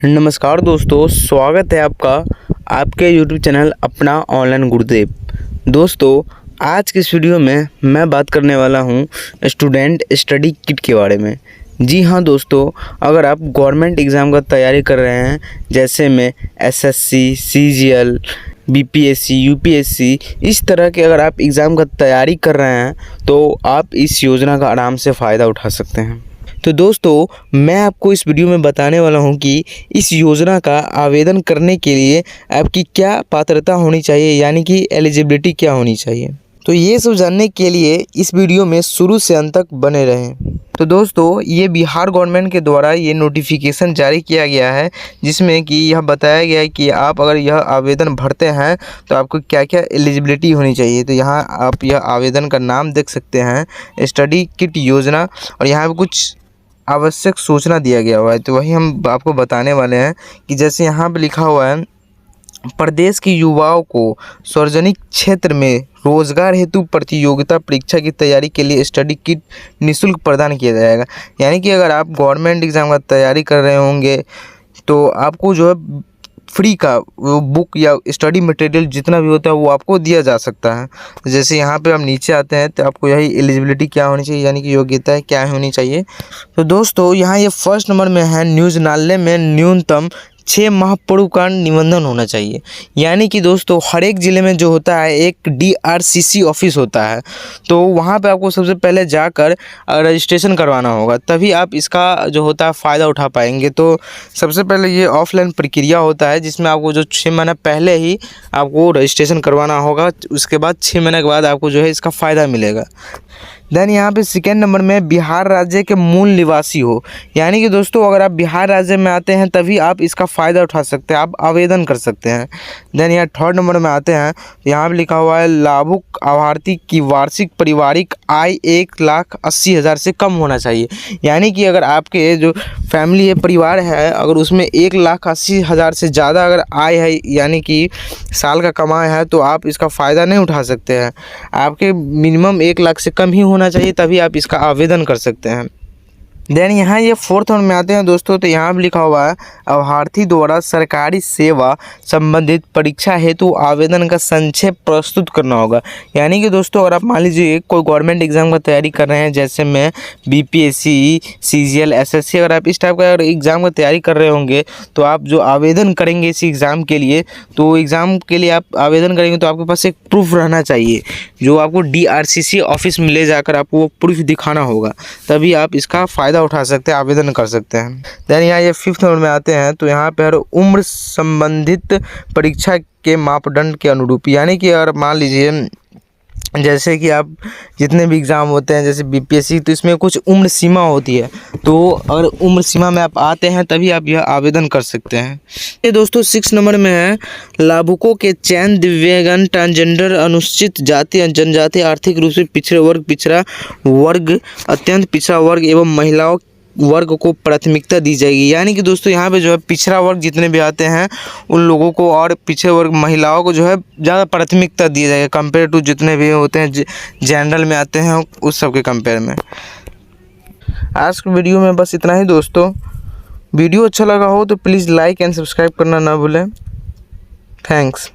नमस्कार दोस्तों, स्वागत है आपका आपके YouTube चैनल अपना ऑनलाइन गुरुदेव। दोस्तों, आज की इस वीडियो में मैं बात करने वाला हूं स्टूडेंट स्टडी किट के बारे में। जी हाँ दोस्तों, अगर आप गवर्नमेंट एग्ज़ाम का तैयारी कर रहे हैं जैसे में SSC, CGL, BPSC, UPSC, इस तरह के अगर आप एग्ज़ाम का तैयारी कर रहे हैं तो आप इस योजना का आराम से फ़ायदा उठा सकते हैं। तो दोस्तों, मैं आपको इस वीडियो में बताने वाला हूं कि इस योजना का आवेदन करने के लिए आपकी क्या पात्रता होनी चाहिए, यानी कि एलिजिबिलिटी क्या होनी चाहिए। तो ये सब जानने के लिए इस वीडियो में शुरू से अंत तक बने रहें। तो दोस्तों, ये बिहार गवर्नमेंट के द्वारा ये नोटिफिकेशन जारी किया गया है, जिसमें कि यह बताया गया है कि आप अगर यह आवेदन भरते हैं तो आपको क्या क्या एलिजिबिलिटी होनी चाहिए। तो यहाँ आप यह आवेदन का नाम देख सकते हैं, स्टडी किट योजना, और यहाँ पर कुछ आवश्यक सूचना दिया गया हुआ है। तो वही हम आपको बताने वाले हैं कि जैसे यहाँ पे लिखा हुआ है, प्रदेश के युवाओं को सार्वजनिक क्षेत्र में रोजगार हेतु प्रतियोगिता परीक्षा की तैयारी के लिए स्टडी किट निःशुल्क प्रदान किया जाएगा। यानी कि अगर आप गवर्नमेंट एग्ज़ाम का तैयारी कर रहे होंगे तो आपको जो है फ्री का वो बुक या स्टडी मटेरियल जितना भी होता है वो आपको दिया जा सकता है। जैसे यहाँ पे हम नीचे आते हैं तो आपको यही एलिजिबिलिटी क्या होनी चाहिए, यानी कि योग्यता क्या होनी चाहिए। तो दोस्तों, यहाँ ये फर्स्ट नंबर में है, नियोजनालय में न्यूनतम 6 माह पूर्व का निबंधन होना चाहिए। यानी कि दोस्तों, हर एक ज़िले में जो होता है एक DRCC ऑफिस होता है, तो वहाँ पे आपको सबसे पहले जाकर रजिस्ट्रेशन करवाना होगा, तभी आप इसका जो होता है फ़ायदा उठा पाएंगे। तो सबसे पहले ये ऑफलाइन प्रक्रिया होता है, जिसमें आपको जो 6 महीना पहले ही आपको रजिस्ट्रेशन करवाना होगा। उसके बाद 6 महीने के बाद आपको जो है इसका फ़ायदा मिलेगा। देन यहाँ पे सेकेंड नंबर में बिहार राज्य के मूल निवासी हो। यानी कि दोस्तों, अगर आप बिहार राज्य में आते हैं तभी आप इसका फ़ायदा उठा सकते हैं, आप आवेदन कर सकते हैं। देन यहाँ थर्ड नंबर में आते हैं, यहाँ पे लिखा हुआ है लाभुक लाभार्थी की वार्षिक पारिवारिक आय 1,80,000 से कम होना चाहिए। यानी कि अगर आपके जो फैमिली है, परिवार है, अगर उसमें 1,80,000 से ज़्यादा अगर आय है, यानी कि साल का कमाई है, तो आप इसका फ़ायदा नहीं उठा सकते हैं। आपके मिनिमम 1 लाख से कम ही होना चाहिए, तभी आप इसका आवेदन कर सकते हैं। देन यहाँ ये फोर्थ में आते हैं दोस्तों, तो यहाँ भी लिखा हुआ है लाभार्थी द्वारा सरकारी सेवा संबंधित परीक्षा हेतु आवेदन का संक्षेप प्रस्तुत करना होगा। यानी कि दोस्तों, अगर आप मान लीजिए कोई गवर्नमेंट एग्ज़ाम का तैयारी कर रहे हैं, जैसे मैं BPSC, CGL, SSC, अगर आप इस टाइप का अगर एग्ज़ाम का तैयारी कर रहे होंगे तो आप जो आवेदन करेंगे इस एग्ज़ाम के लिए, तो एग्ज़ाम के लिए आप आवेदन करेंगे तो आपके पास एक प्रूफ रहना चाहिए, जो आपको DRCC ऑफिस में ले जाकर आपको वो प्रूफ दिखाना होगा, तभी आप इसका फ़ायदा उठा सकते हैं, आवेदन कर सकते हैं। देन यहाँ ये फिफ्थ नंबर में आते हैं, तो यहाँ पर उम्र संबंधित परीक्षा के मापदंड के अनुरूप, यानी कि अगर मान लीजिए जैसे कि आप जितने भी एग्ज़ाम होते हैं जैसे BPSC, तो इसमें कुछ उम्र सीमा होती है, तो अगर उम्र सीमा में आप आते हैं तभी आप यह आवेदन कर सकते हैं। ये दोस्तों 6 नंबर में है, लाभुकों के चयन दिव्यांगजन, ट्रांसजेंडर, अनुसूचित जाति, जनजाति, आर्थिक रूप से पिछड़े वर्ग, पिछड़ा वर्ग, अत्यंत पिछड़ा वर्ग एवं महिलाओं वर्ग को प्राथमिकता दी जाएगी। यानी कि दोस्तों, यहाँ पे जो है पिछड़ा वर्ग जितने भी आते हैं उन लोगों को और पिछड़े वर्ग महिलाओं को जो है ज़्यादा प्राथमिकता दी जाएगी कंपेयर टू जितने भी होते हैं जनरल में आते हैं उस सब के कंपेयर में। आज की वीडियो में बस इतना ही दोस्तों। वीडियो अच्छा लगा हो तो प्लीज़ लाइक एंड सब्सक्राइब करना ना भूलें। थैंक्स।